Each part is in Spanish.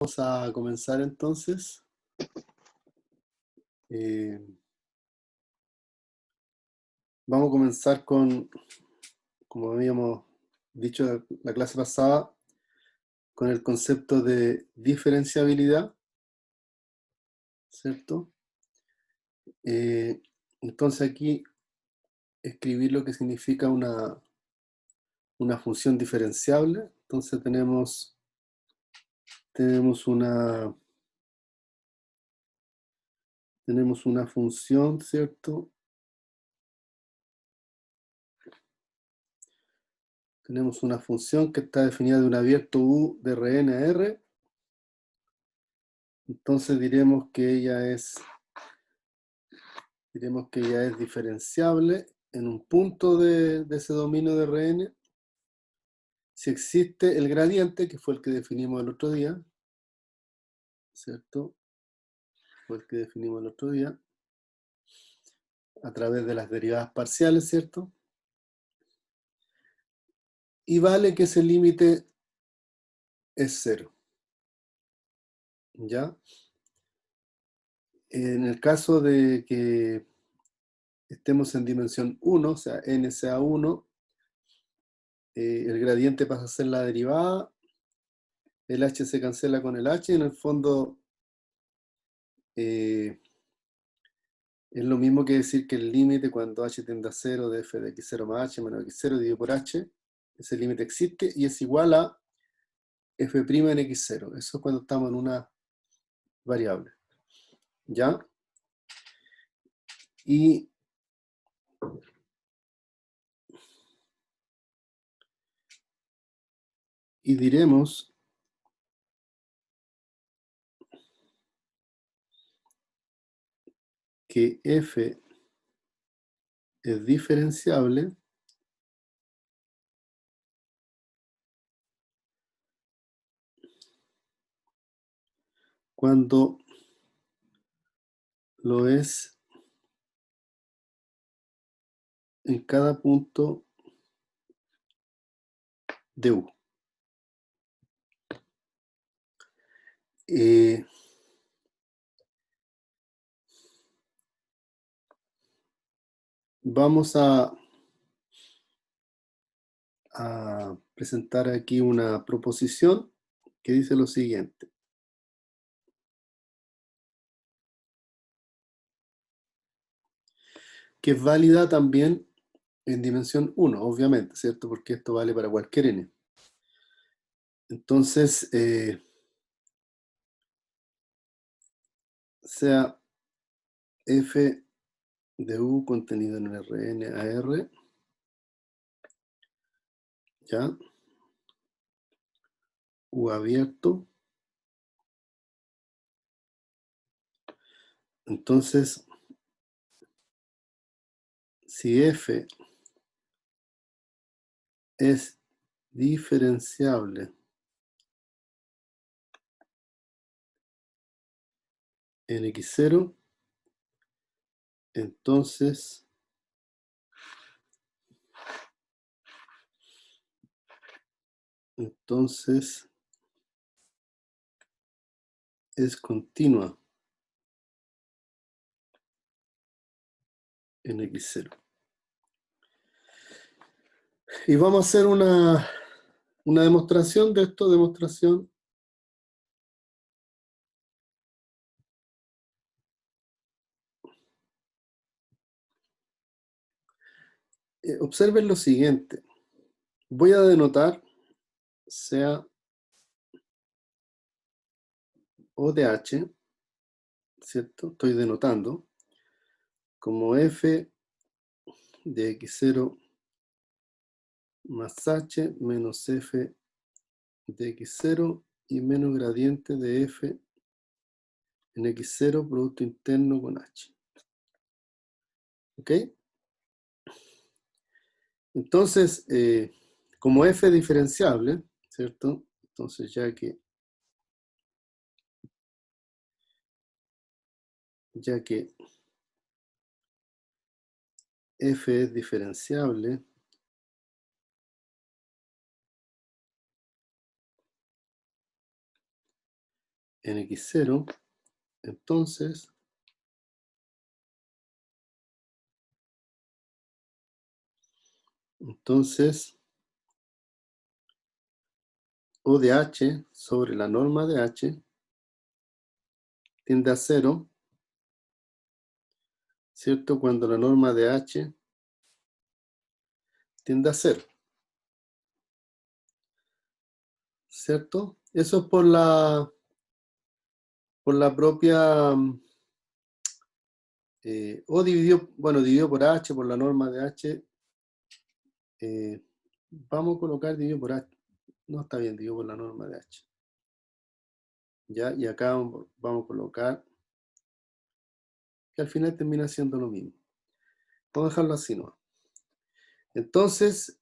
Vamos a comenzar entonces. Vamos a comenzar con, como habíamos dicho la clase pasada, con el concepto de diferenciabilidad, ¿cierto? Entonces aquí escribir lo que significa una función diferenciable. Entonces tenemos una función, ¿cierto? Tenemos una función que está definida de un abierto U de Rn a R. Entonces diremos que ella es diferenciable en un punto de ese dominio de Rn si existe el gradiente, que fue el que definimos el otro día, ¿cierto? Fue el que definimos el otro día, a través de las derivadas parciales, ¿cierto? Y vale que ese límite es 0. ¿Ya? En el caso de que estemos en dimensión 1, o sea, n sea 1, el gradiente pasa a ser la derivada, el h se cancela con el h, y en el fondo es lo mismo que decir que el límite cuando h tiende a 0 de f de x0 más h menos x0 dividido por h, ese límite existe y es igual a f' en x0. Eso es cuando estamos en una variable. ¿Ya? Y diremos que f es diferenciable cuando lo es en cada punto de U. Vamos a presentar aquí una proposición que dice lo siguiente. Que es válida también en dimensión 1, obviamente, ¿cierto? Porque esto vale para cualquier n. Entonces, sea f de U contenido en el Rn a R, ¿ya? U abierto. Entonces, si f es diferenciable en x0, entonces es continua en x0. Y vamos a hacer una demostración de esto, observen lo siguiente. Voy a denotar sea O de H, ¿cierto? Estoy denotando como f de x0 más h menos f de x0 y menos gradiente de f en x0 producto interno con h. ¿Ok? Entonces, como f es diferenciable, ¿cierto? Entonces ya que f es diferenciable, en x0, entonces O de h sobre la norma de h tiende a 0, ¿cierto? Cuando la norma de h tiende a 0, ¿cierto? Eso es por la propia O dividido por h, por la norma de h. Vamos a colocar dividido por h. No está bien, dividido por la norma de h. ¿Ya? Y acá vamos a colocar que al final termina siendo lo mismo. Vamos a dejarlo así, ¿no? Entonces,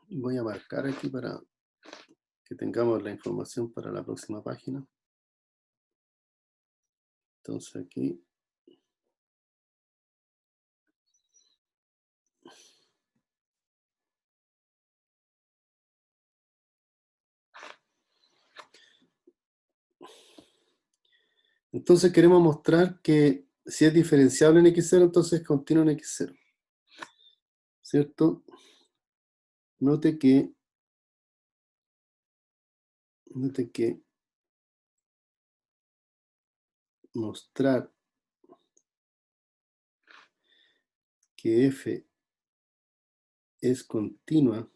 voy a marcar aquí para que tengamos la información para la próxima página. Entonces aquí. Entonces queremos mostrar que si es diferenciable en x0, entonces es continuo en x0. ¿Cierto? Note que mostrar que f es continua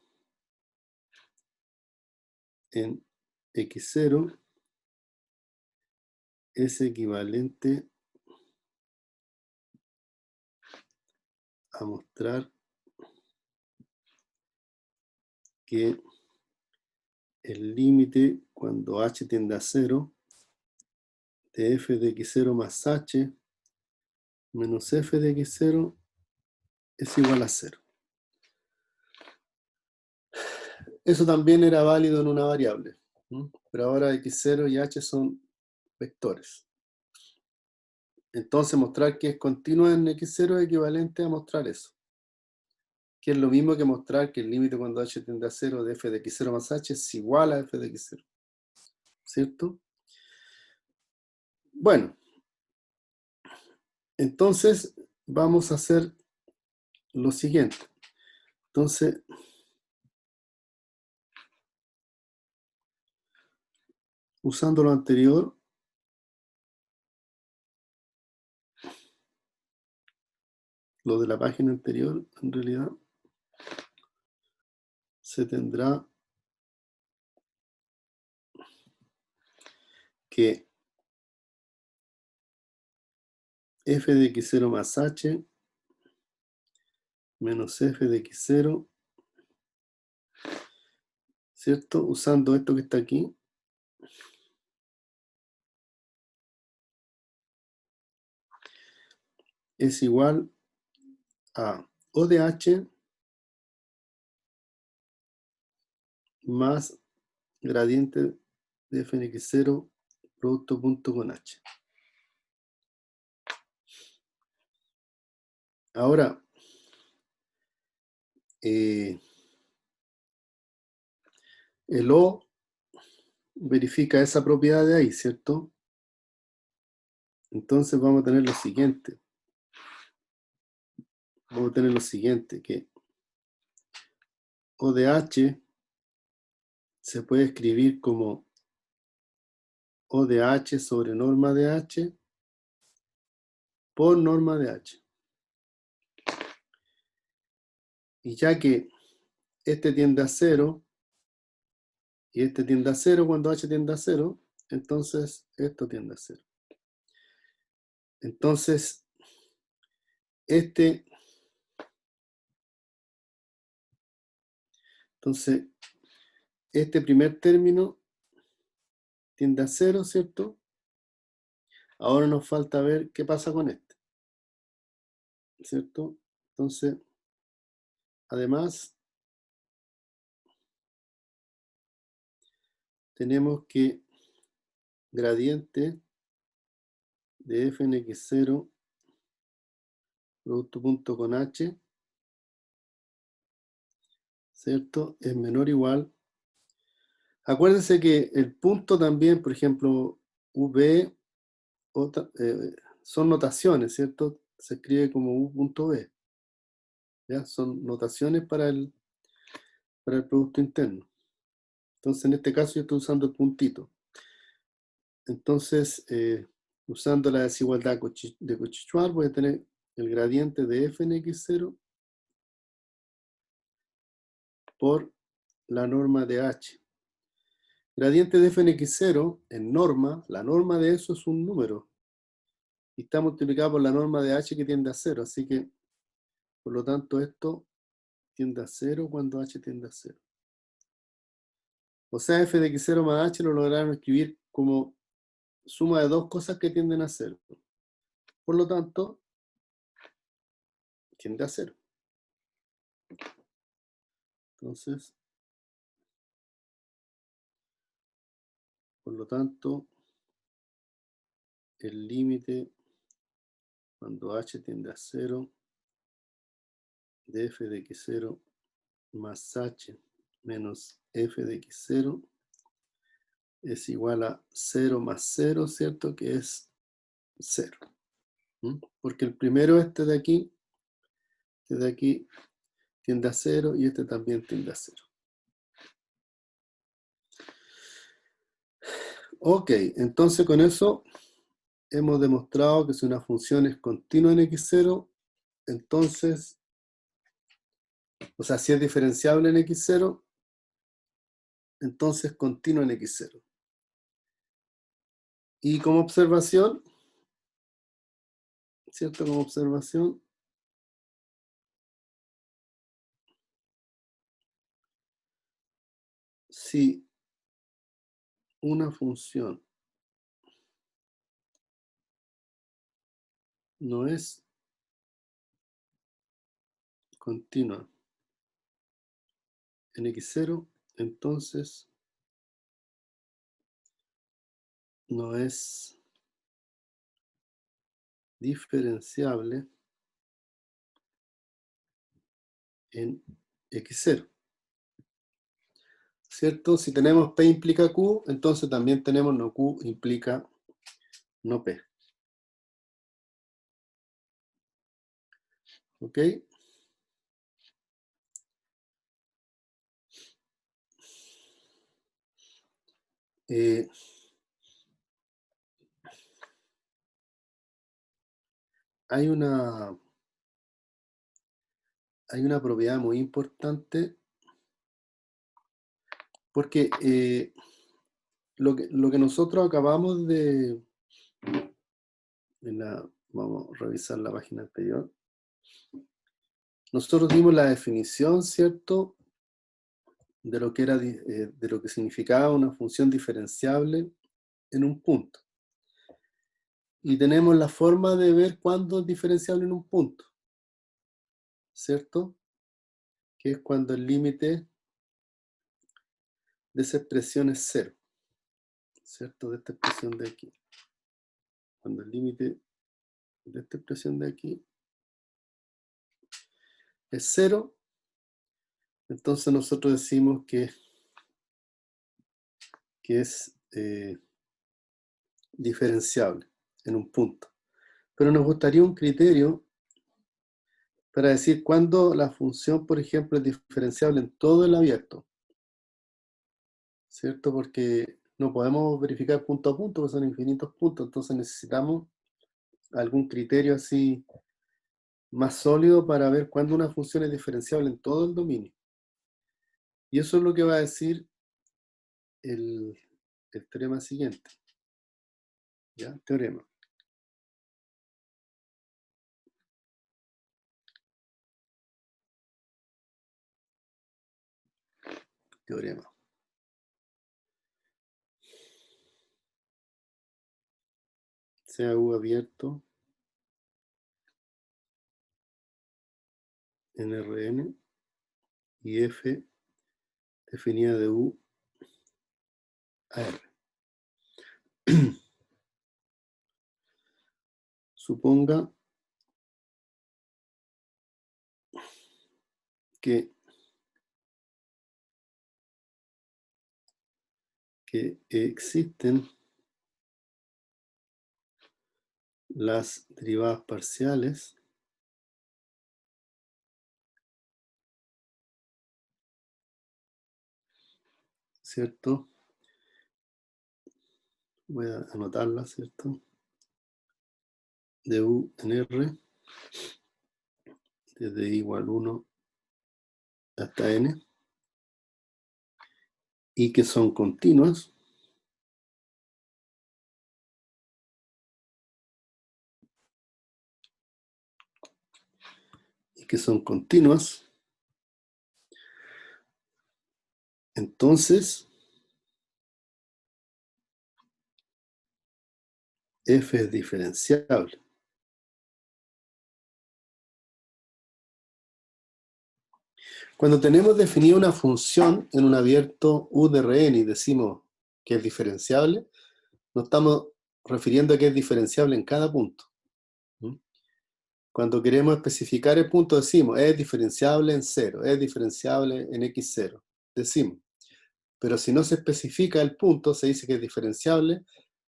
en x0 es equivalente a mostrar que el límite cuando h tiende a 0 de f de x0 más h menos f de x0 es igual a 0. Eso también era válido en una variable, ¿no? Pero ahora x0 y h son vectores. Entonces mostrar que es continua en x0 es equivalente a mostrar eso, que es lo mismo que mostrar que el límite cuando h tiende a 0 de f de x0 más h es igual a f de x0, ¿cierto? Bueno, entonces vamos a hacer lo siguiente. Entonces, usando lo anterior, lo de la página anterior, en realidad, se tendrá que f de x0 más h menos f de x0, ¿cierto? Usando esto que está aquí, es igual a O de h más gradiente de f de x0 producto punto con h. Ahora, el O verifica esa propiedad de ahí, ¿cierto? Entonces vamos a tener lo siguiente. Que O de h se puede escribir como O de h sobre norma de h por norma de h. Y ya que este tiende a 0 y este tiende a 0 cuando h tiende a 0, entonces esto tiende a 0. Entonces, este primer término tiende a 0, ¿cierto? Ahora nos falta ver qué pasa con este, ¿cierto? Entonces, además, tenemos que gradiente de f en x0 producto punto con h, ¿cierto? Es menor o igual Acuérdense que el punto también, por ejemplo, V, son notaciones, ¿cierto? Se escribe como U punto V. ¿Ya? Son notaciones para el Producto Interno. Entonces, en este caso yo estoy usando el puntito. Entonces, usando la desigualdad de Cauchy-Schwarz, voy a tener el gradiente de f en x0 por la norma de h. Gradiente de f en x0, en norma, la norma de eso es un número. Y está multiplicado por la norma de h que tiende a 0. Así que, por lo tanto, esto tiende a 0 cuando h tiende a 0. O sea, f de x0 más h lo lograron escribir como suma de dos cosas que tienden a 0. Por lo tanto, tiende a 0. Entonces, por lo tanto, el límite cuando h tiende a 0 de f de x0 más h menos f de x0 es igual a 0 más 0, ¿cierto? Que es 0. Porque el primero, este de aquí tiende a 0 y este también tiende a 0. Ok, entonces con eso hemos demostrado que si una función es continua en x0, entonces, o sea, si es diferenciable en x0, entonces continua en x0. Y como observación, ¿cierto? Como observación, si una función no es continua en x0, entonces no es diferenciable en x0. ¿Cierto? Si tenemos P implica Q, entonces también tenemos no Q implica no P. ¿Ok? Hay una propiedad muy importante porque lo que nosotros acabamos de... vamos a revisar la página anterior. Nosotros dimos la definición, ¿cierto? De lo que era, de lo que significaba una función diferenciable en un punto. Y tenemos la forma de ver cuándo es diferenciable en un punto, ¿cierto? Que es cuando el límite de esa expresión es 0, ¿cierto? De esta expresión de aquí. Cuando el límite de esta expresión de aquí es 0, entonces nosotros decimos que es diferenciable en un punto. Pero nos gustaría un criterio para decir cuándo la función, por ejemplo, es diferenciable en todo el abierto, ¿cierto? Porque no podemos verificar punto a punto, porque son infinitos puntos, entonces necesitamos algún criterio así más sólido para ver cuándo una función es diferenciable en todo el dominio. Y eso es lo que va a decir el teorema siguiente. ¿Ya? Teorema. Teorema. Sea U abierto en Rn y F definida de U a R. Suponga que que existen las derivadas parciales ¿cierto? Voy a anotarla, ¿cierto? De U en R, desde I igual 1 hasta N, y que son continuas, entonces F es diferenciable. Cuando tenemos definida una función en un abierto U de Rn y decimos que es diferenciable, nos estamos refiriendo a que es diferenciable en cada punto. Cuando queremos especificar el punto decimos, es diferenciable en 0, es diferenciable en x0, decimos. Pero si no se especifica el punto, se dice que es diferenciable,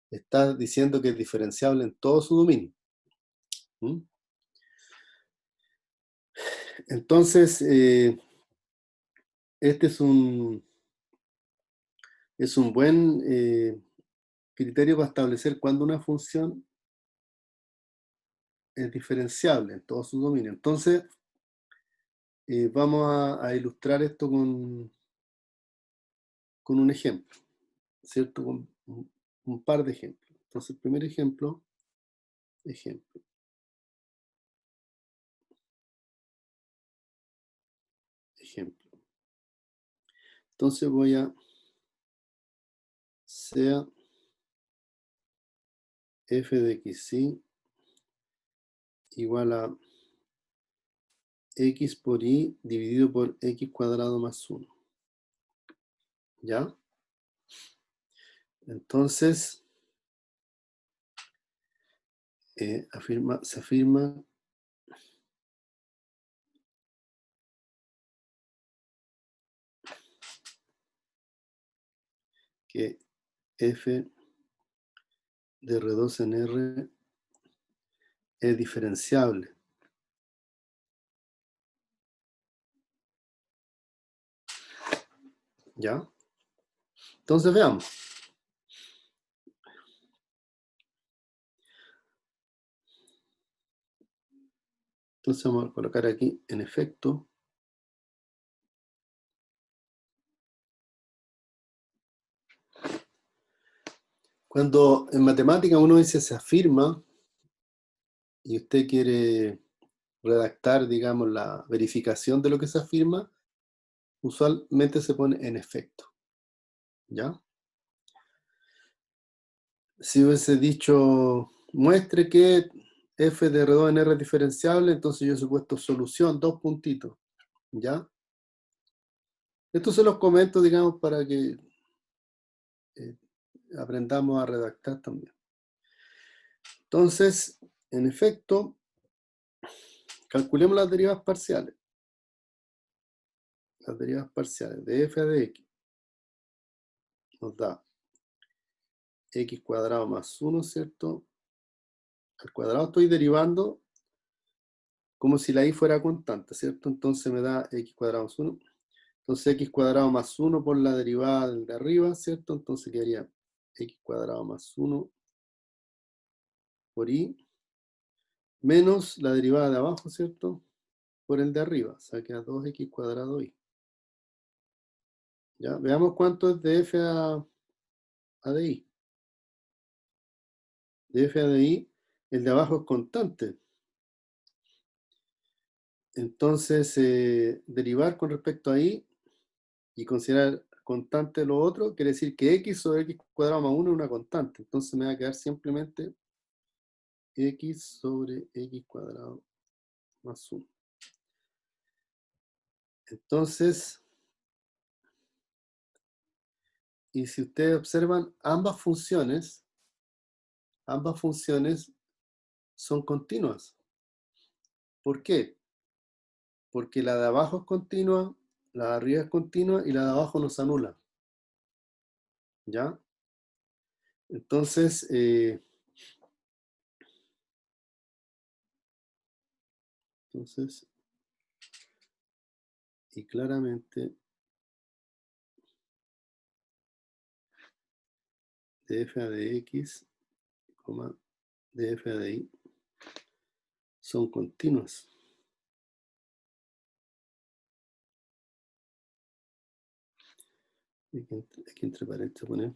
está diciendo que es diferenciable en todo su dominio. Entonces, este es un buen criterio para establecer cuándo una función es diferenciable en todo su dominio. Entonces, vamos a ilustrar esto con un ejemplo, ¿cierto? Con un par de ejemplos. Entonces, el primer ejemplo. Entonces voy a sea f de xy igual a x por y dividido por x cuadrado más 1. ¿Ya? Entonces, se afirma que f de R2 en R es diferenciable. ¿Ya? Entonces veamos. Entonces vamos a colocar aquí, en efecto, cuando en matemática uno dice se afirma y usted quiere redactar, digamos, la verificación de lo que se afirma, usualmente se pone en efecto. ¿Ya? Si hubiese dicho, muestre que f de R2 en R es diferenciable, entonces yo he puesto solución, 2 puntitos. ¿Ya? Esto se los comento, digamos, para que aprendamos a redactar también. Entonces, en efecto, calculemos las derivas parciales. Las derivas parciales de f de x nos da x cuadrado más 1, ¿cierto? Al cuadrado estoy derivando como si la y fuera constante, ¿cierto? Entonces me da x cuadrado más 1. Entonces x cuadrado más 1 por la derivada del de arriba, ¿cierto? Entonces quedaría x cuadrado más 1 por y menos la derivada de abajo, ¿cierto? Por el de arriba, o sea, queda 2x cuadrado y. ¿Ya? Veamos cuánto es de f a de y. De f a de y, el de abajo es constante. Entonces, derivar con respecto a y y considerar constante lo otro, quiere decir que x sobre x cuadrado más 1 es una constante. Entonces me va a quedar simplemente x sobre x cuadrado más 1. Entonces, y si ustedes observan, ambas funciones son continuas. ¿Por qué? Porque la de abajo es continua, la de arriba es continua y la de abajo nos anula. ¿ya? Entonces, y claramente de f a de x, de f a de y son continuas. Aquí entre paréntesis poner,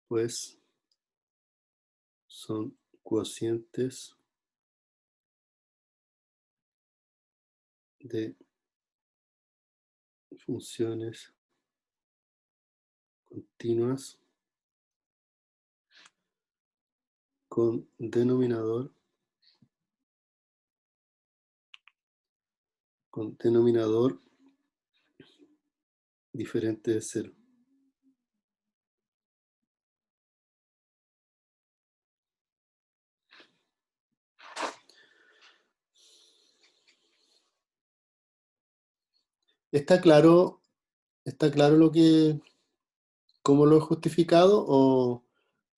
pues son cocientes de funciones continuas con denominador diferente de 0. ¿Está claro lo que, cómo lo he justificado o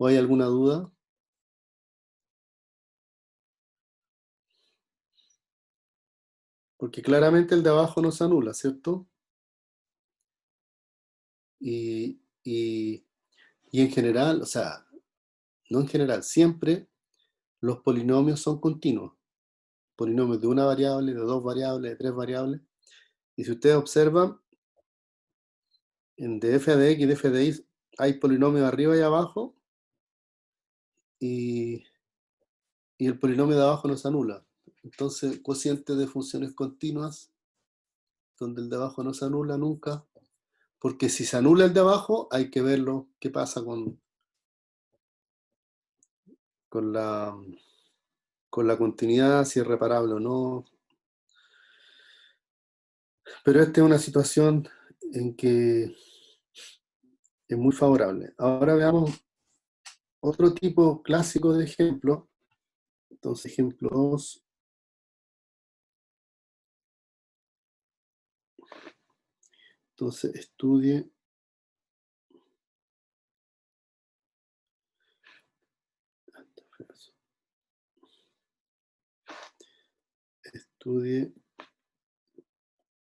hay alguna duda? Porque claramente el de abajo no se anula, ¿cierto? Y en general, o sea, no en general, siempre los polinomios son continuos. Polinomios de una variable, de dos variables, de tres variables. Y si ustedes observan, en de f de x y de f de y hay polinomios arriba y abajo, y el polinomio de abajo no se anula. Entonces, cociente de funciones continuas, donde el de abajo no se anula nunca, porque si se anula el de abajo, hay que verlo qué pasa con la continuidad, si es reparable o no. Pero esta es una situación en que es muy favorable. Ahora veamos otro tipo clásico de ejemplo. Entonces, ejemplo 2. Entonces, estudie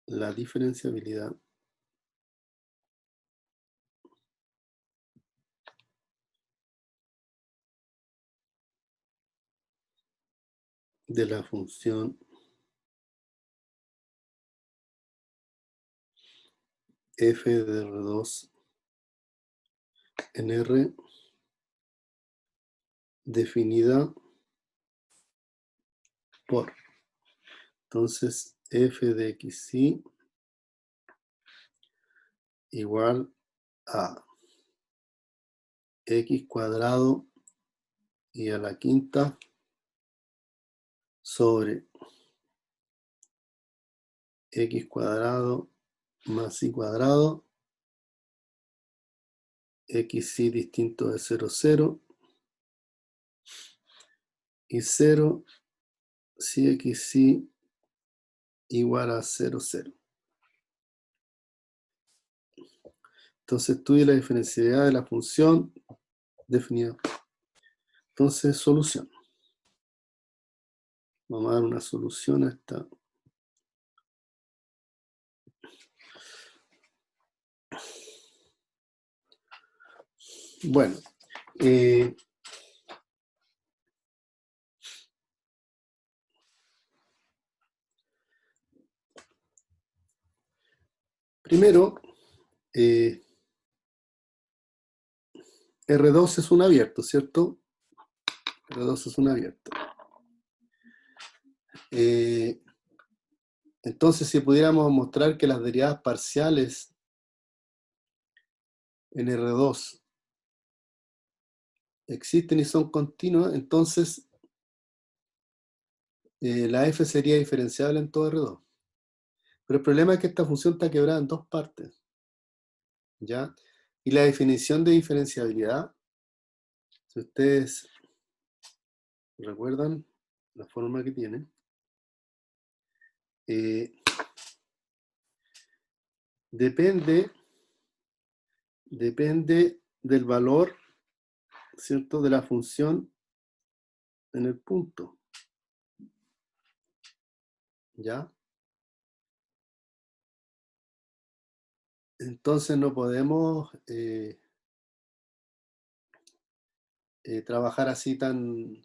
la diferenciabilidad de la función f de R2 en R definida por, entonces, f de xy igual a x cuadrado y a la quinta sobre x cuadrado más y cuadrado, xy distinto de 0, 0, y 0 si xy igual a 0, 0. Entonces estudie la diferencialidad de la función definida. Entonces, solución. Vamos a dar una solución a esta. Bueno, primero, R2 es un abierto, ¿cierto? R2 es un abierto. Entonces, si pudiéramos mostrar que las derivadas parciales en R2 existen y son continuas, entonces la f sería diferenciable en todo R2. Pero el problema es que esta función está quebrada en dos partes, ¿ya? Y la definición de diferenciabilidad, si ustedes recuerdan la forma que tiene, depende depende del valor, ¿cierto?, de la función en el punto. ¿Ya? Entonces no podemos trabajar así tan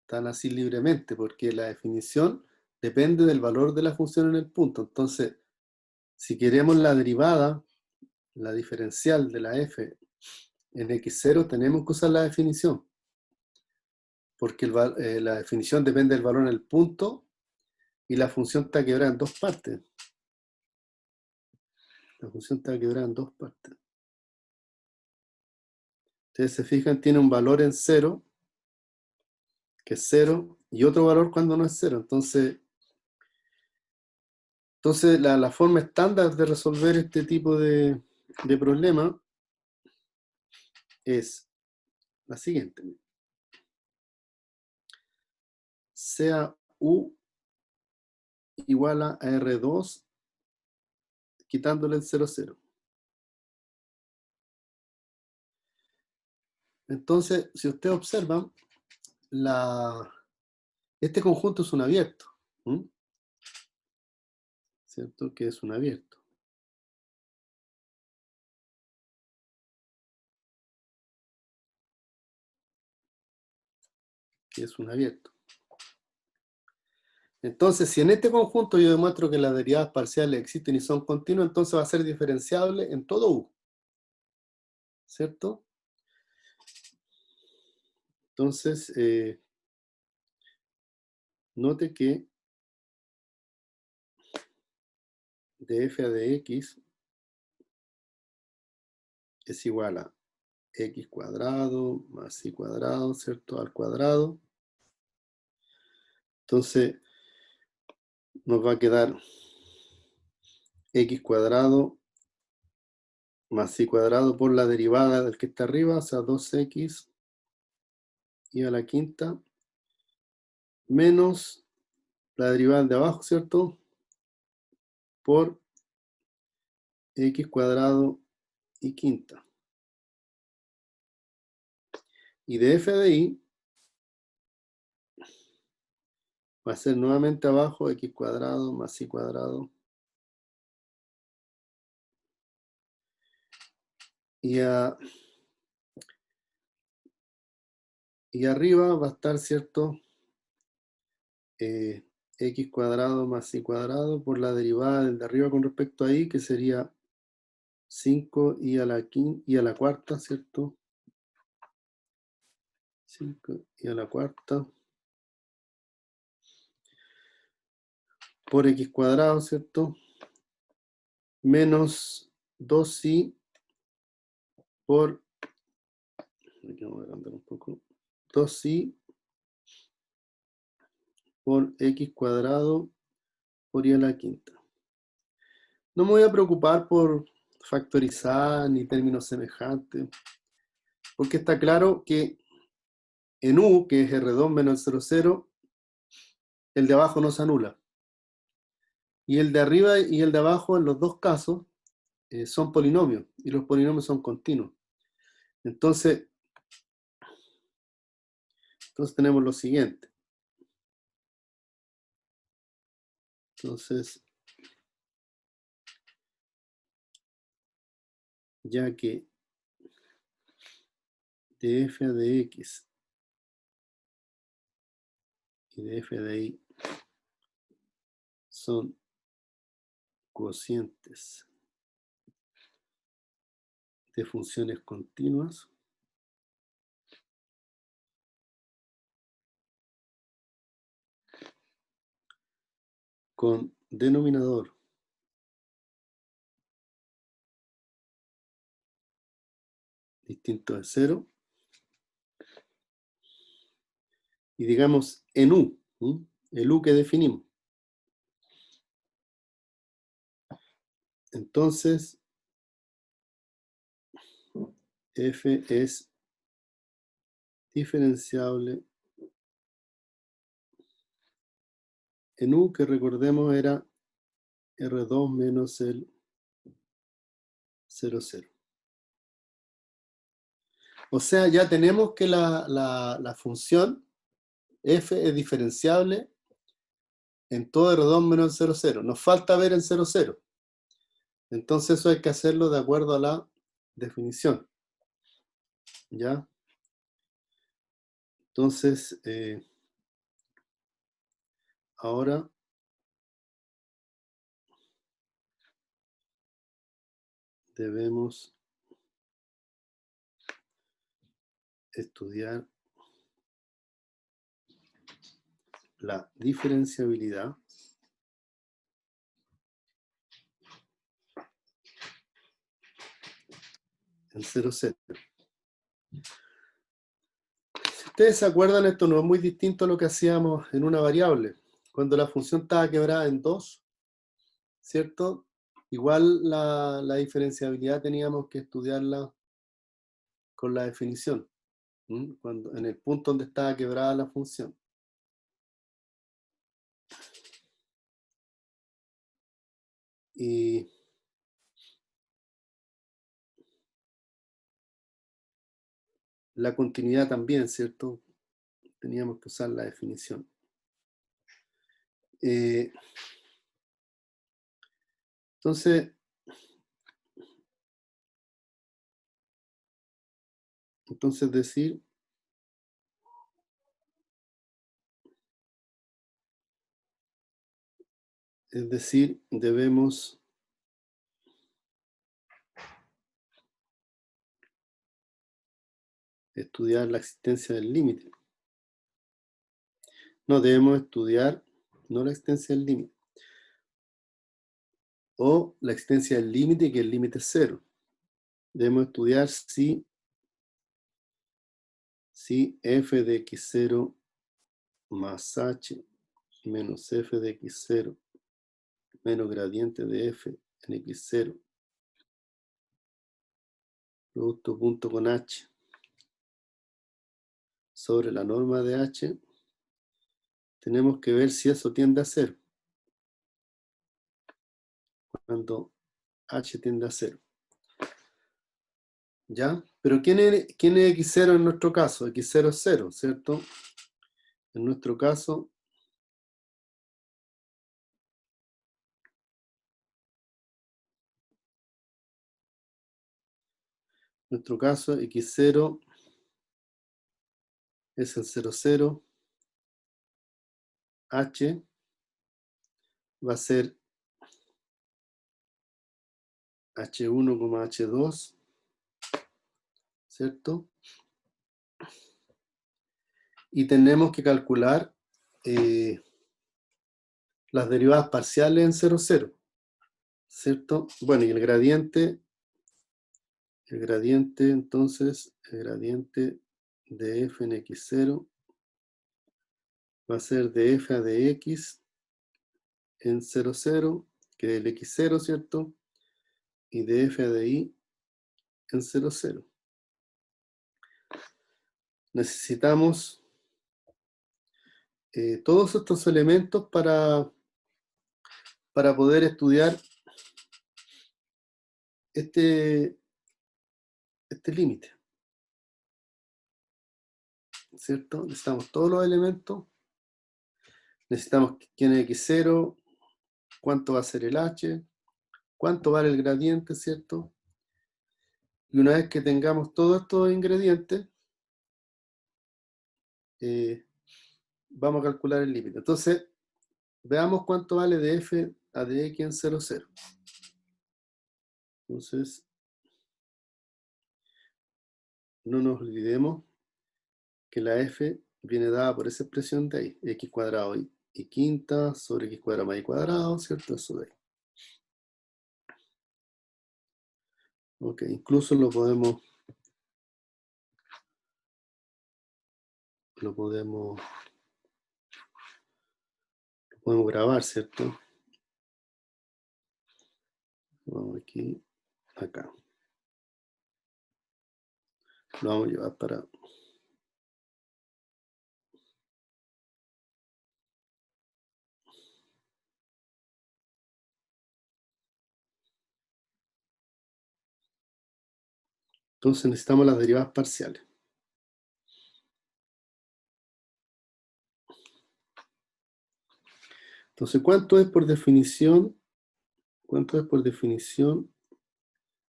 así libremente, porque la definición depende del valor de la función en el punto. Entonces, si queremos la derivada, la diferencial de la f en x0, tenemos que usar la definición, porque la definición depende del valor en el punto y la función está quebrada en dos partes. La función está quebrada en dos partes. Ustedes se fijan, tiene un valor en 0, que es 0, y otro valor cuando no es 0. Entonces la forma estándar de resolver este tipo de problema es la siguiente. Sea U igual a R2 quitándole el 0, 0. Entonces, si ustedes observan, este conjunto es un abierto. ¿Cierto? Que es un abierto. Que es un abierto. Entonces, si en este conjunto yo demuestro que las derivadas parciales existen y son continuas, entonces va a ser diferenciable en todo U. ¿Cierto? Entonces, note que de f a de x es igual a x cuadrado más y cuadrado, ¿cierto? Al cuadrado. Entonces, nos va a quedar x cuadrado más y cuadrado por la derivada del que está arriba, o sea, 2x y a la quinta, menos la derivada de abajo, ¿cierto? Por x cuadrado y quinta. Y de f de i va a ser nuevamente abajo x cuadrado más y cuadrado. Y arriba va a estar, ¿cierto? X cuadrado más y cuadrado por la derivada del de arriba con respecto a i, que sería 5 y a la cuarta, ¿cierto? 5 y a la cuarta por x cuadrado, ¿cierto? Menos 2i por, aquí vamos a agrandar un poco, 2i por x cuadrado por i a la quinta. No me voy a preocupar por factorizar ni términos semejantes, porque está claro que en u, que es R2 menos 0, 0, el de abajo no se anula. Y el de arriba y el de abajo, en los dos casos, son polinomios, y los polinomios son continuos. Entonces tenemos lo siguiente. Entonces, ya que de f a de x y de f de y son cocientes de funciones continuas, con denominador distinto de 0, y digamos en u, el u que definimos. Entonces, f es diferenciable en u, que recordemos era R2 menos el 0, 0. O sea, ya tenemos que la función f es diferenciable en todo R2 menos en 0, 0. Nos falta ver en 0, 0. Entonces eso hay que hacerlo de acuerdo a la definición. ¿Ya? Entonces, ahora debemos estudiar la diferenciabilidad en 0, 0. Si ustedes se acuerdan, esto no es muy distinto a lo que hacíamos en una variable. Cuando la función estaba quebrada en 2, ¿cierto? Igual la diferenciabilidad teníamos que estudiarla con la definición, cuando, en el punto donde estaba quebrada la función. Y la continuidad también, ¿cierto? Teníamos que usar la definición. Entonces debemos estudiar la existencia del límite. No, debemos estudiar no la existencia del límite. O la existencia del límite, que el límite es 0. Debemos estudiar si f de x0 más h menos f de x0 menos gradiente de f en x0 producto punto con h sobre la norma de h, tenemos que ver si eso tiende a 0 cuando h tiende a 0. ¿Ya? Pero ¿quién es x0 en nuestro caso? x0 es 0, ¿cierto? En nuestro caso, x0 es el 0, 0, h va a ser h1, h2, ¿cierto? Y tenemos que calcular las derivadas parciales en 0, 0, ¿cierto? Bueno, y el gradiente entonces, el gradiente de f en x0 va a ser de f a de x en 0, 0, que es el x0, ¿cierto? Y de f a de y en 0, 0. Necesitamos todos estos elementos para poder estudiar este límite, ¿cierto? Necesitamos todos los elementos. Necesitamos quién es x0, cuánto va a ser el h, cuánto vale el gradiente, ¿cierto? Y una vez que tengamos todos estos ingredientes, vamos a calcular el límite. Entonces, veamos cuánto vale de f a de x en 0, 0. Entonces, no nos olvidemos que la f viene dada por esa expresión de ahí, x cuadrado y quinta sobre x cuadrado más y cuadrado, ¿cierto? Eso de ahí. Ok, incluso lo podemos grabar, ¿cierto? Vamos aquí, acá. Lo vamos a llevar para... Entonces necesitamos las derivadas parciales. Entonces, ¿cuánto es por definición? ¿Cuánto es por definición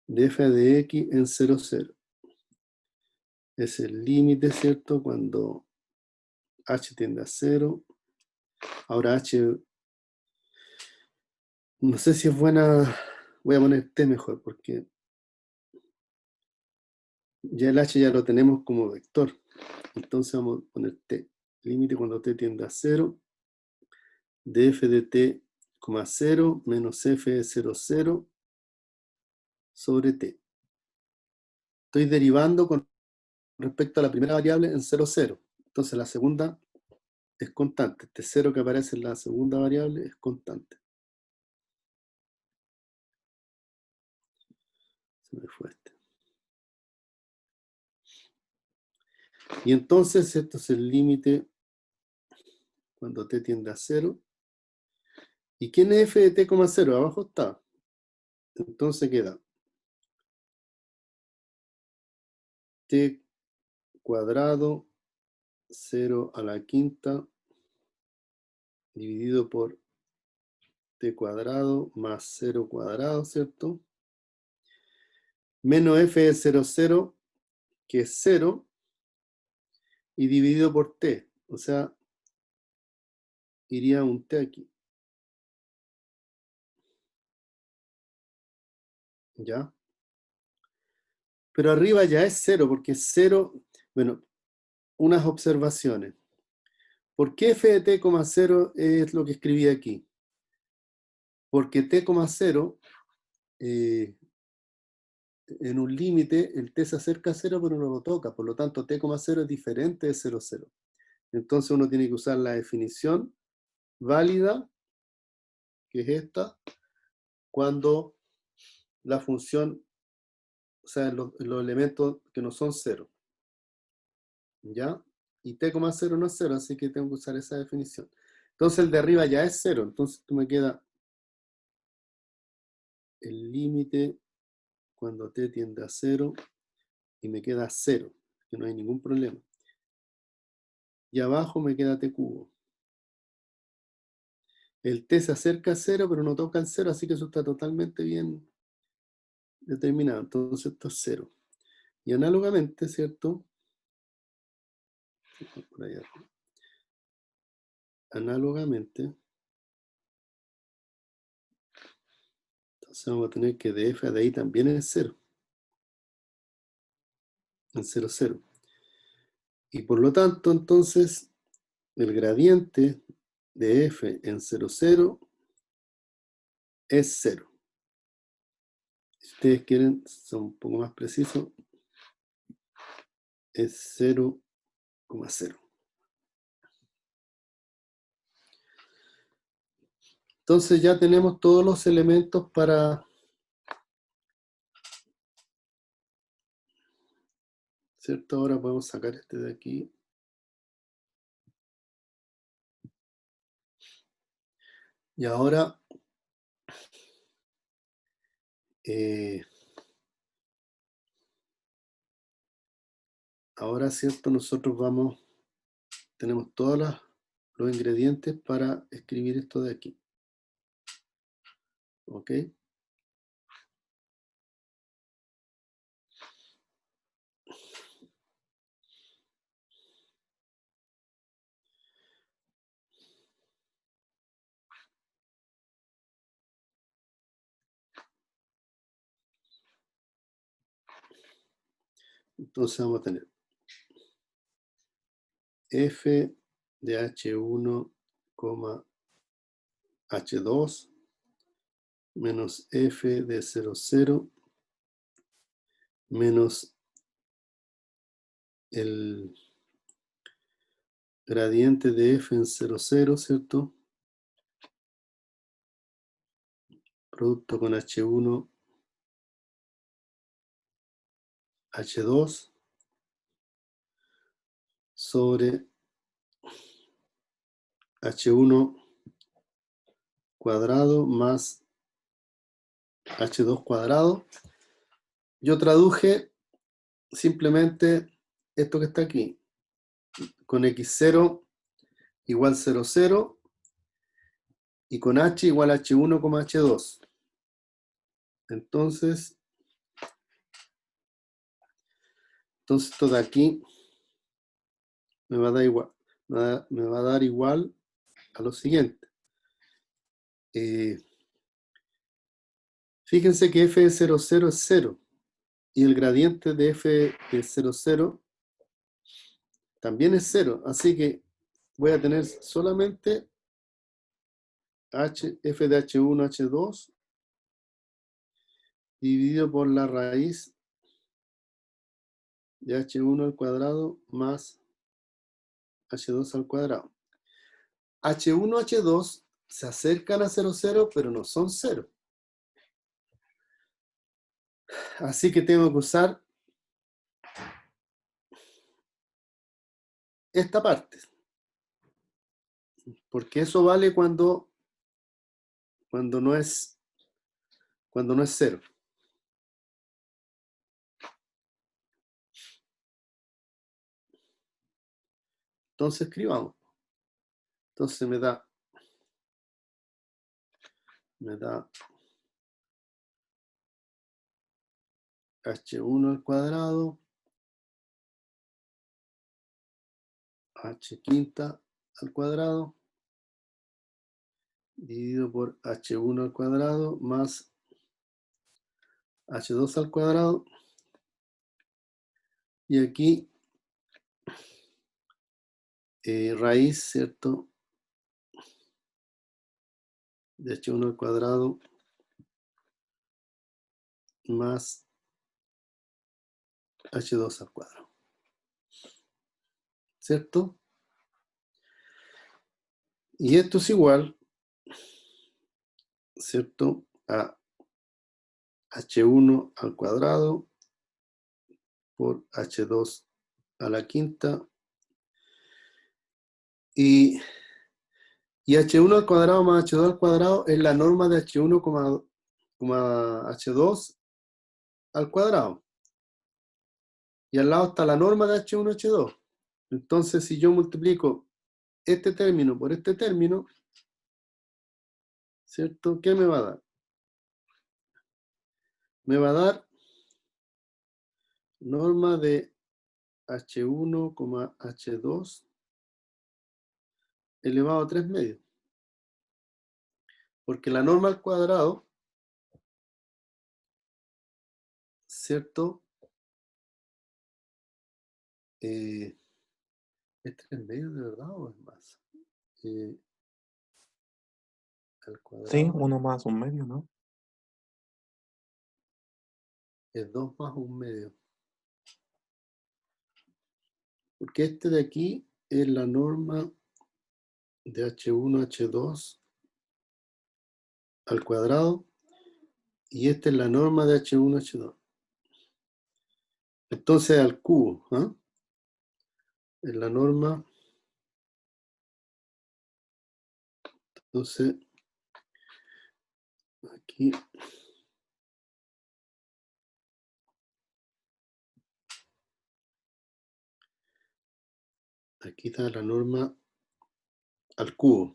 de f de x en 0, 0? Es el límite, ¿cierto? Cuando h tiende a 0. Ahora h, no sé si es buena, voy a poner t mejor, porque ya el h ya lo tenemos como vector. Entonces vamos a poner t. Límite cuando t tiende a 0 de f de t, 0 menos f de 0, 0 sobre t. Estoy derivando con respecto a la primera variable en 0, 0. Entonces la segunda es constante. Este 0 que aparece en la segunda variable es constante. Se me fue este. Y entonces esto es el límite cuando t tiende a 0. ¿Y quién es f de t, 0? Abajo está. Entonces queda t cuadrado 0 a la quinta dividido por t cuadrado más 0 cuadrado, ¿cierto? Menos f de 0, 0, que es 0, y dividido por t. O sea, iría un t aquí. ¿Ya? Pero arriba ya es 0, porque es 0, bueno, unas observaciones. ¿Por qué f de t, 0 es lo que escribí aquí? Porque t, 0, en un límite, el t se acerca a 0, pero no lo toca. Por lo tanto, t, 0 es diferente de 0, 0. Entonces uno tiene que usar la definición válida, que es esta, cuando la función, o sea, los elementos que no son 0. ¿Ya? Y t, 0 no es 0, así que tengo que usar esa definición. Entonces el de arriba ya es 0, entonces me queda el límite cuando t tiende a 0 y me queda 0, que no hay ningún problema. Y abajo me queda t cubo. El t se acerca a 0, pero no toca el 0, así que eso está totalmente bien determinado. Entonces esto es 0. Y análogamente, ¿cierto? Por allá. Análogamente, entonces vamos a tener que de f de ahí también es 0. En 0, 0. Y por lo tanto, entonces, el gradiente de f en 0, 0 es 0. Si ustedes quieren, son un poco más precisos, es 0, 0. Entonces ya tenemos todos los elementos para, ¿cierto? Ahora podemos sacar este de aquí. Y ahora, ahora, ¿cierto? Nosotros tenemos todos los ingredientes para escribir esto de aquí. ¿Ok? Entonces vamos a tener f de h1, h2 menos f de 0, 0 menos el gradiente de f en 0, 0, ¿cierto? Producto con h1, h2 sobre h1 cuadrado más h2 cuadrado. Yo traduje simplemente esto que está aquí, con x0 igual 0, 0, y con h igual h1, h2. Entonces esto de aquí me va a dar igual, me va a dar igual a lo siguiente. Fíjense que f de 0, 0 es 0, y el gradiente de f de 0, 0 también es 0, así que voy a tener solamente f de h1, h2 dividido por la raíz de h1 al cuadrado más h2 al cuadrado. h1, h2 se acercan a 0, 0, pero no son 0. Así que tengo que usar esta parte, porque eso vale cuando no es 0. Entonces escribamos. Entonces me da h1 al cuadrado, h quinta al cuadrado, dividido por h1 al cuadrado más h2 al cuadrado. Y aquí raíz, ¿cierto? De h1 al cuadrado más h2 al cuadrado. ¿Cierto? Y esto es igual, ¿cierto? A h1 al cuadrado por h2 a la quinta. Y h1 al cuadrado más h2 al cuadrado es la norma de h1, h2 al cuadrado. Y al lado está la norma de h1, h2. Entonces, si yo multiplico este término por este término, ¿cierto? ¿Qué me va a dar? Me va a dar norma de h1, h2 elevado a 3 medios. Porque la norma al cuadrado, ¿cierto? ¿Es 3 medios de verdad o es más? Al Sí, cuadrado 1 más 1/2, ¿no? es 2 más 1/2. Porque este de aquí es la norma de h1, h2 al cuadrado, y esta es la norma de h1, h2. Entonces al cubo, ¿eh? Es la norma. Entonces, aquí está la norma al cubo.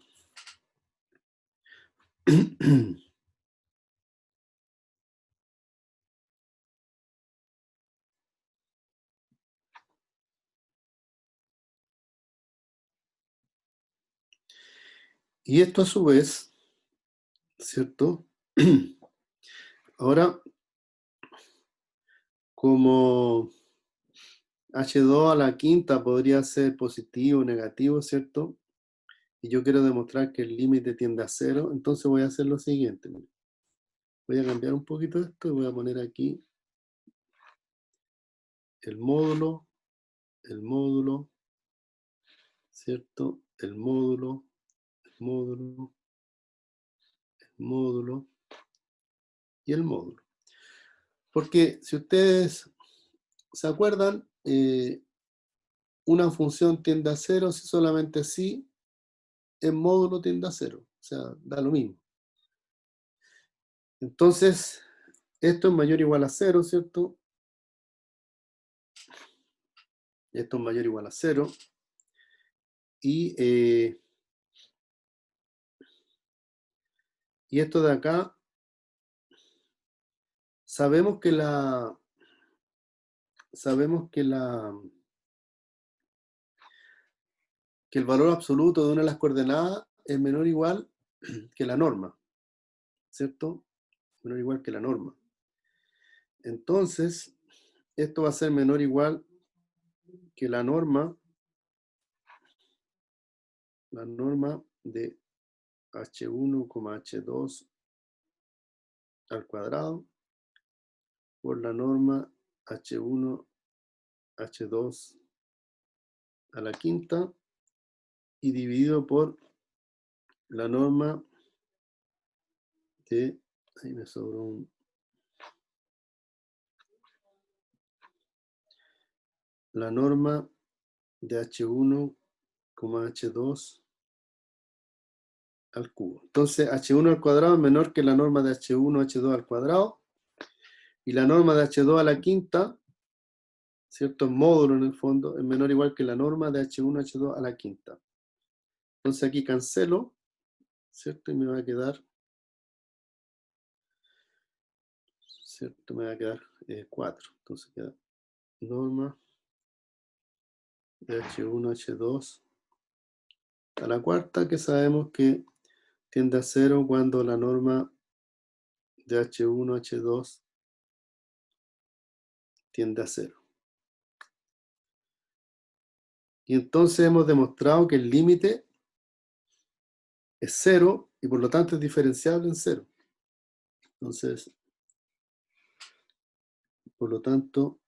Y esto a su vez, ¿cierto? Ahora, como h2 a la quinta podría ser positivo o negativo, ¿cierto? Y yo quiero demostrar que el límite tiende a 0, entonces voy a hacer lo siguiente. Voy a cambiar un poquito esto y voy a poner aquí el módulo, ¿cierto? El módulo, y el módulo. Porque si ustedes se acuerdan, una función tiende a 0 si solamente si el módulo tiende a 0. O sea, da lo mismo. Entonces, esto es mayor o igual a 0, ¿cierto? Esto es mayor o igual a 0. Y esto de acá, sabemos que que el valor absoluto de una de las coordenadas es menor o igual que la norma, ¿cierto? Menor o igual que la norma. Entonces, esto va a ser menor o igual que la norma de h1, h2 al cuadrado por la norma h1, h2 a la quinta y dividido por la norma de, ahí me sobró la norma de h1, h2 al cubo. Entonces, h1 al cuadrado es menor que la norma de h1, h2 al cuadrado, y la norma de h2 a la quinta, ¿cierto? En módulo en el fondo, es menor o igual que la norma de h1, h2 a la quinta. Entonces aquí cancelo, ¿cierto? Y me va a quedar, ¿cierto? Me va a quedar 4. Entonces queda norma de h1, h2 a la cuarta, que sabemos que tiende a 0 cuando la norma de h1, h2 tiende a 0. Y entonces hemos demostrado que el límite es 0 y por lo tanto es diferenciable en 0. Entonces, por lo tanto,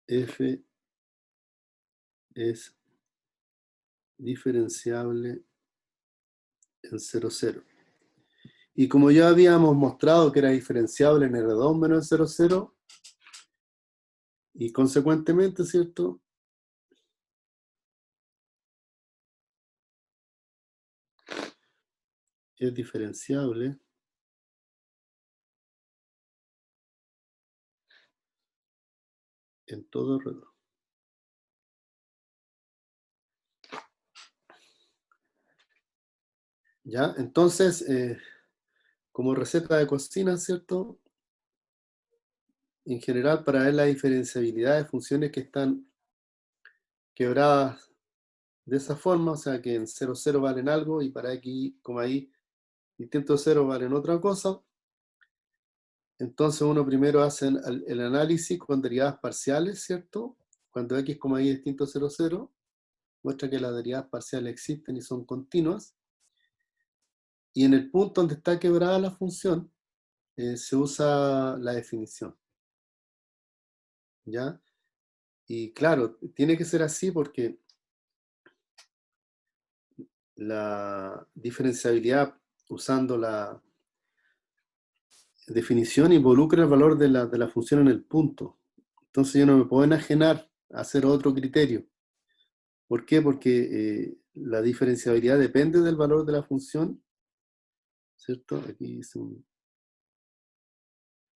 f es diferenciable en 0, 0. Y como ya habíamos mostrado que era diferenciable en R2 menos en 0, 0, y consecuentemente, ¿cierto? Es diferenciable en todo R2. ¿Ya? Entonces, como receta de cocina, ¿cierto? En general, para ver la diferenciabilidad de funciones que están quebradas de esa forma, o sea, que en 0, 0 valen algo y para x, como y distintos ceros valen otra cosa, entonces uno primero hace el análisis con derivadas parciales, ¿cierto? Cuando x, y distinto 0, 0, muestra que las derivadas parciales existen y son continuas. Y en el punto donde está quebrada la función, se usa la definición. ¿Ya? Y claro, tiene que ser así porque la diferenciabilidad usando la definición involucra el valor de la función en el punto. Entonces yo no me puedo enajenar a hacer otro criterio. ¿Por qué? Porque la diferenciabilidad depende del valor de la función, ¿cierto? Aquí dice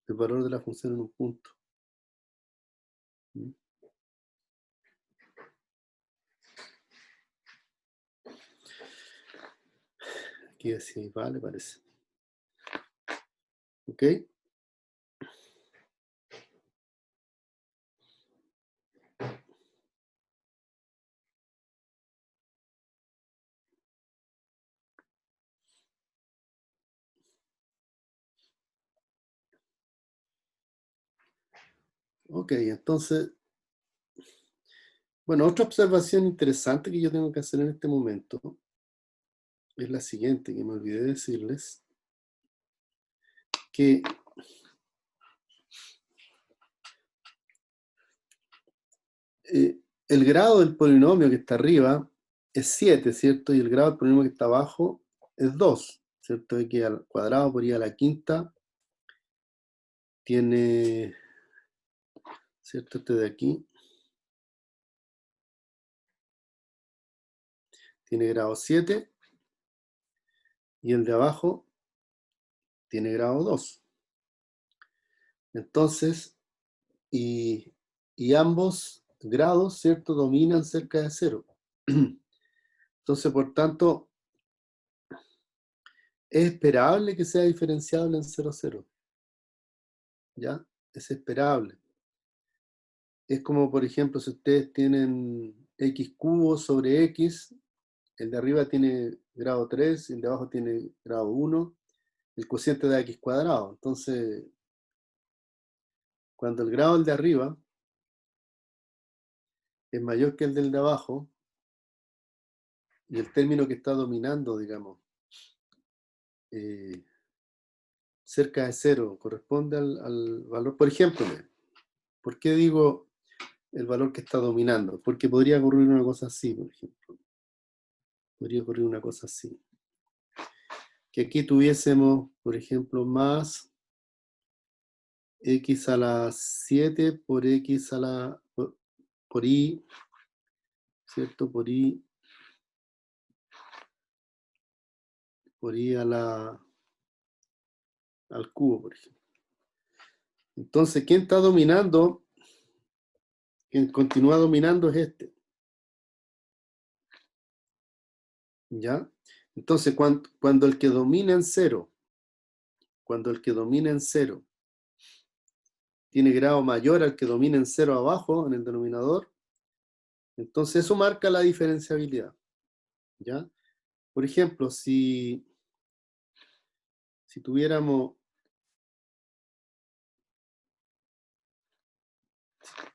el valor de la función en un punto. ¿Mm? Aquí decía, vale, parece. ¿Ok? Ok, entonces, bueno, otra observación interesante que yo tengo que hacer en este momento es la siguiente, que me olvidé decirles, que el grado del polinomio que está arriba es 7, ¿cierto? Y el grado del polinomio que está abajo es 2, ¿cierto? Y que al cuadrado por i a la quinta tiene, ¿cierto? Este de aquí tiene grado 7 y el de abajo tiene grado 2. Entonces, y y ambos grados, ¿cierto?, dominan cerca de cero. Entonces, por tanto, es esperable que sea diferenciable en 0, 0. ¿Ya? Es esperable. Es como, por ejemplo, si ustedes tienen x cubo sobre x, el de arriba tiene grado 3, el de abajo tiene grado 1, el cociente da x cuadrado. Entonces, cuando el grado del de arriba es mayor que el del de abajo, y el término que está dominando, digamos, cerca de cero, corresponde al valor. Por ejemplo, ¿por qué digo el valor que está dominando? Porque podría ocurrir una cosa así, por ejemplo. Podría ocurrir una cosa así. Que aquí tuviésemos, por ejemplo, más x a la 7 por x a la... por y, ¿cierto? Por y al cubo, por ejemplo. Entonces, ¿quién está dominando? Quien continúa dominando es este. ¿Ya? Entonces, cuando el que domina en cero, tiene grado mayor al que domina en cero abajo, en el denominador, entonces eso marca la diferenciabilidad. ¿Ya? Por ejemplo, si tuviéramos,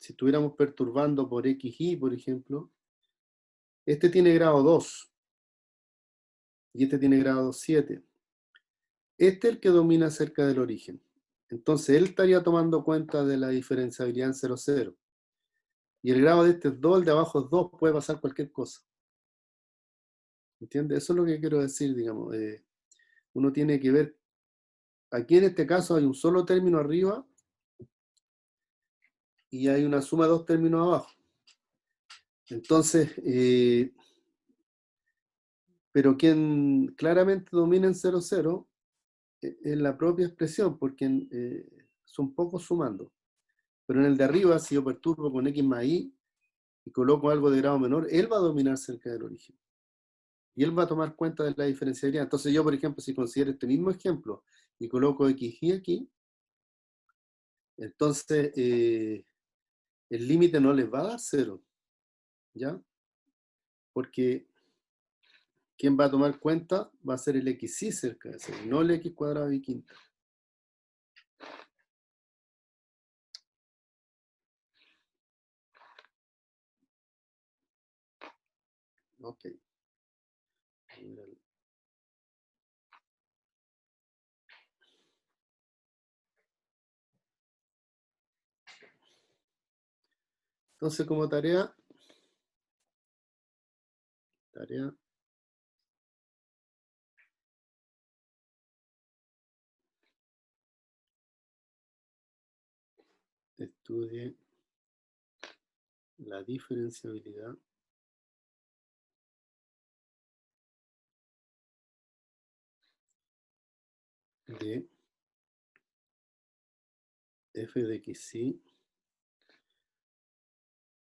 si estuviéramos perturbando por xy, por ejemplo, este tiene grado 2 y este tiene grado 7. Este es el que domina cerca del origen. Entonces él estaría tomando cuenta de la diferenciabilidad en 0, 0. Y el grado de este es 2, el de abajo es 2, puede pasar cualquier cosa. ¿Entiendes? Eso es lo que quiero decir, digamos. Uno tiene que ver, aquí en este caso hay un solo término arriba y hay una suma de dos términos abajo. Entonces, pero quien claramente domina en 0, 0 es la propia expresión, porque son pocos sumando. Pero en el de arriba, si yo perturbo con x más y coloco algo de grado menor, él va a dominar cerca del origen. Y él va a tomar cuenta de la diferencialidad. Entonces yo, por ejemplo, si considero este mismo ejemplo y coloco xy aquí, entonces el límite no les va a dar 0, ¿ya? Porque quien va a tomar cuenta va a ser el xy cerca de 0, no el x cuadrado y quinta. Ok. Entonces, como tarea, estudie la diferenciabilidad de f de xy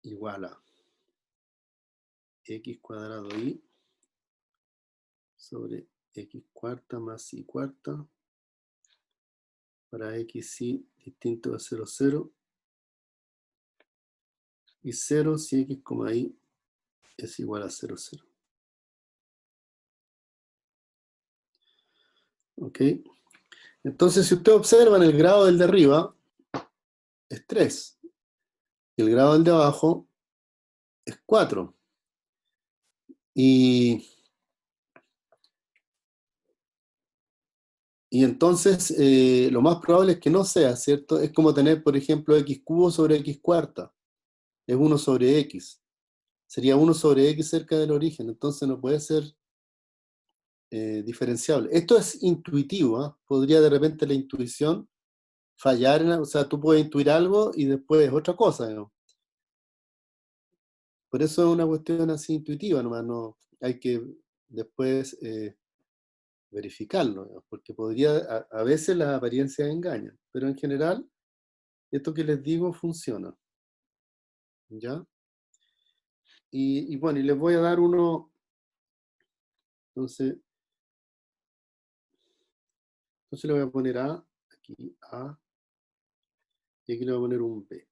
igual a x cuadrado y sobre x cuarta más y cuarta para xy distinto de 0, 0 y 0 si x, y es igual a 0, 0. ¿Ok? Entonces, si ustedes observan, el grado del de arriba es 3 y el grado del de abajo es 4. Y entonces lo más probable es que no sea, ¿cierto? Es como tener, por ejemplo, x cubo sobre x cuarta. Es 1 sobre x. Sería 1 sobre x cerca del origen. Entonces no puede ser diferenciable. Esto es intuitivo, ¿eh? Podría de repente la intuición fallar, o sea, tú puedes intuir algo y después otra cosa, ¿no? Por eso es una cuestión así intuitiva, nomás, no hay que después verificarlo, ¿no? Porque podría, a veces las apariencias engañan, pero en general, esto que les digo funciona. ¿ya? Y bueno, y les voy a dar uno, entonces le voy a poner aquí A, y aquí le voy a poner un B.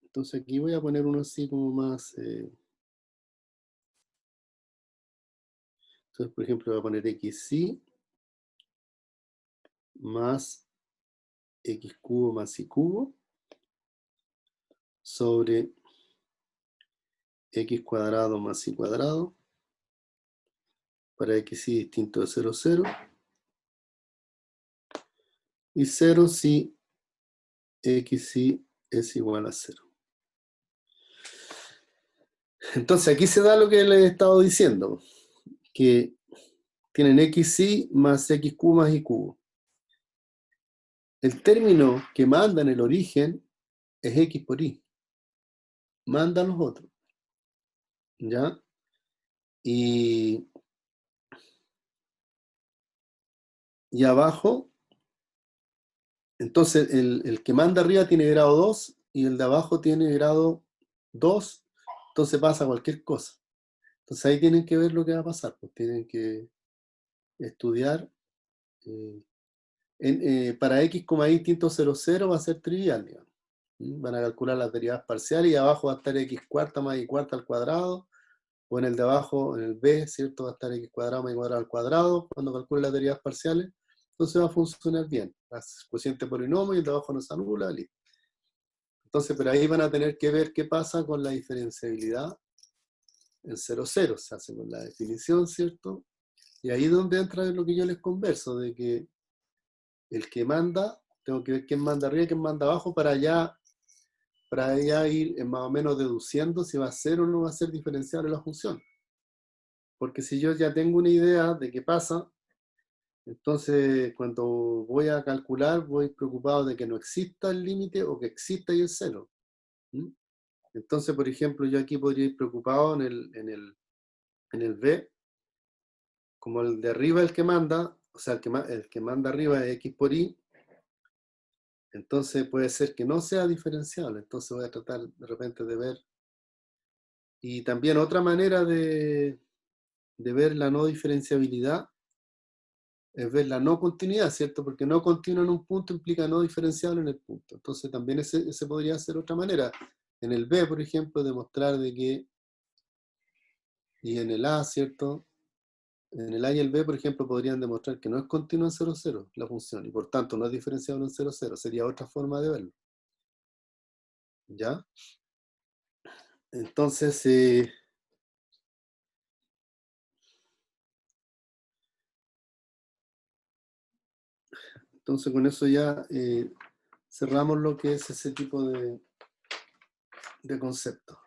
Entonces aquí voy a poner uno así como más, entonces por ejemplo voy a poner xy más x cubo más y cubo sobre x cuadrado más y cuadrado para xy distinto de 0, 0 y 0 si xy es igual a 0. Entonces aquí se da lo que les he estado diciendo, que tienen xy más x cubo más y cubo. El término que manda en el origen es x por y. Manda los otros. ¿Ya? Y abajo, entonces el que manda arriba tiene grado 2 y el de abajo tiene grado 2, entonces pasa cualquier cosa. Entonces ahí tienen que ver lo que va a pasar, pues tienen que estudiar. Para x, y distinto 0, 0 va a ser trivial, digamos. Van a calcular las derivadas parciales y abajo va a estar x cuarta más y cuarta al cuadrado, o en el de abajo, en el b, ¿cierto? Va a estar x cuadrado más y cuadrado al cuadrado cuando calculen las derivadas parciales. Entonces va a funcionar bien. Las cociente polinomio y el de abajo no se anula, listo. Entonces, pero ahí van a tener que ver qué pasa con la diferenciabilidad en 0, 0. Se hace con la definición, ¿cierto? Y ahí es donde entra lo que yo les converso, de que el que manda, tengo que ver quién manda arriba y quién manda abajo para ya ir más o menos deduciendo si va a ser o no va a ser diferenciable la función. Porque si yo ya tengo una idea de qué pasa, entonces cuando voy a calcular voy preocupado de que no exista el límite o que exista y el cero. Entonces, por ejemplo, yo aquí podría ir preocupado en el B, como el de arriba es el que manda, o sea, el que manda arriba es x por y, entonces puede ser que no sea diferenciable. Entonces voy a tratar de repente de ver. Y también otra manera de ver la no diferenciabilidad es ver la no continuidad, ¿cierto? Porque no continuo en un punto implica no diferenciable en el punto. Entonces también ese podría ser otra manera. En el B, por ejemplo, demostrar de que, y en el A, ¿cierto? En el A y el B, por ejemplo, podrían demostrar que no es continua en 0, 0 la función, y por tanto no es diferenciable en 0, 0. Sería otra forma de verlo. ¿Ya? Entonces, con eso ya cerramos lo que es ese tipo de concepto.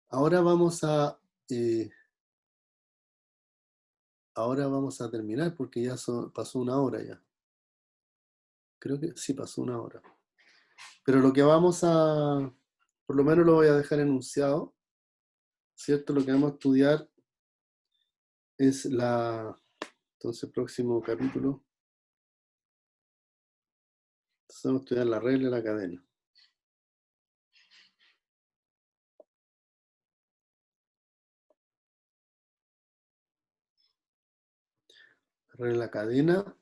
Ahora vamos a terminar porque ya pasó una hora ya. Creo que sí pasó una hora. Pero lo que vamos a, por lo menos lo voy a dejar enunciado, ¿cierto? Lo que vamos a estudiar es entonces próximo capítulo. Entonces vamos a estudiar la regla de la cadena. La regla de la cadena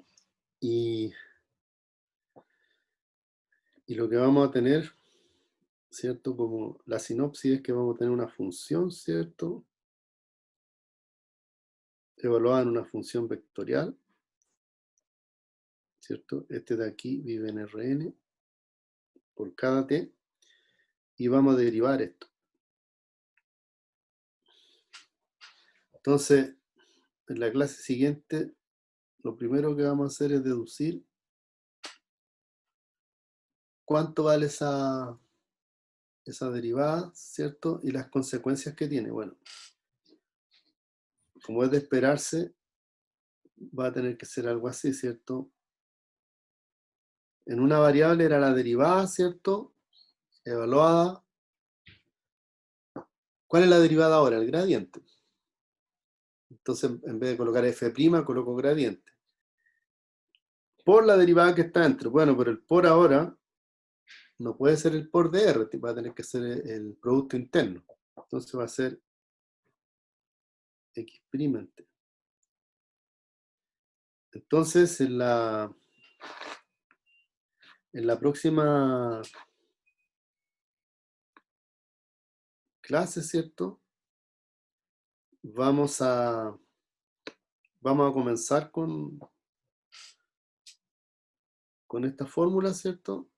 y lo que vamos a tener, ¿cierto? Como la sinopsis es que vamos a tener una función, ¿cierto? Evaluada en una función vectorial, ¿cierto? Este de aquí vive en Rn por cada t y vamos a derivar esto. Entonces, en la clase siguiente, lo primero que vamos a hacer es deducir cuánto vale esa derivada, ¿cierto? Y las consecuencias que tiene. Bueno, como es de esperarse, va a tener que ser algo así, ¿cierto? En una variable era la derivada, ¿cierto? Evaluada. ¿Cuál es la derivada ahora? El gradiente. Entonces, en vez de colocar f', coloco gradiente. por la derivada que está dentro. Bueno, pero el por ahora no puede ser el por de R, va a tener que ser el producto interno. Entonces va a ser X'. Entonces, en la próxima clase, ¿cierto? Vamos a comenzar con esta fórmula, ¿cierto?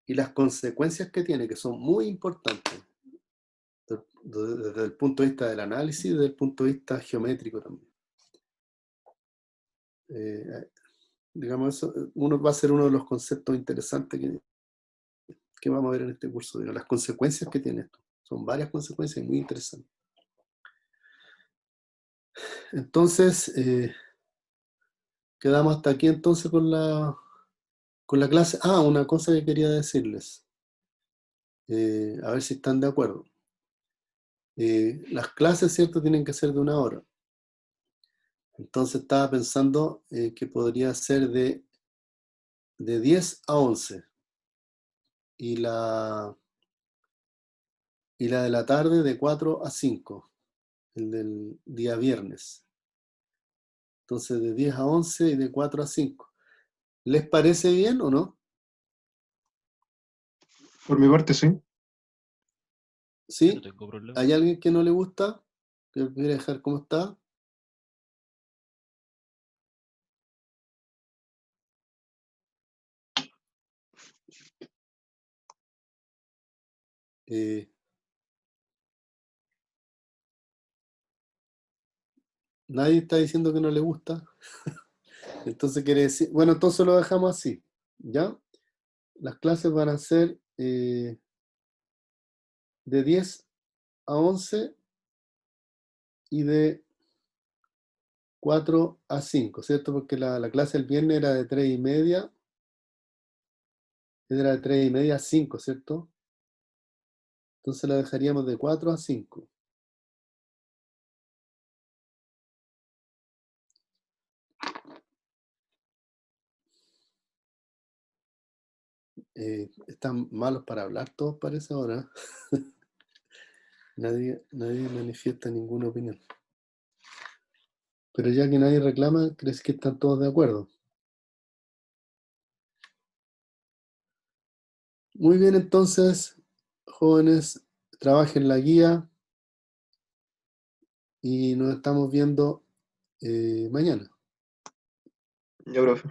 Y las consecuencias que tiene, que son muy importantes desde el punto de vista del análisis y desde el punto de vista geométrico también. Digamos, eso va a ser uno de los conceptos interesantes que vamos a ver en este curso, las consecuencias que tiene esto. Son varias consecuencias muy interesantes. Entonces, quedamos hasta aquí entonces con la clase. Ah, una cosa que quería decirles, a ver si están de acuerdo. Las clases, ¿cierto?, tienen que ser de 1 hora. Entonces estaba pensando que podría ser de 10 a 11. Y la de la tarde de 4 a 5. El del día viernes. Entonces de 10 a 11 y de 4 a 5. ¿Les parece bien o no? Por mi parte, sí. Yo no ¿Sí? tengo problema. ¿Hay alguien que no le gusta? ¿Que quiere dejar como está? Nadie está diciendo que no le gusta. Entonces quiere decir, bueno, entonces lo dejamos así, ¿ya? Las clases van a ser de 10 a 11 y de 4 a 5, ¿cierto? Porque la clase el viernes era de 3:30, era de 3:30 a 5, ¿cierto? Entonces la dejaríamos de 4 a 5. Están malos para hablar todos, parece ahora. Nadie manifiesta ninguna opinión. Pero ya que nadie reclama, ¿crees que están todos de acuerdo? Muy bien, entonces, jóvenes, trabajen la guía y nos estamos viendo mañana. Ya, profe.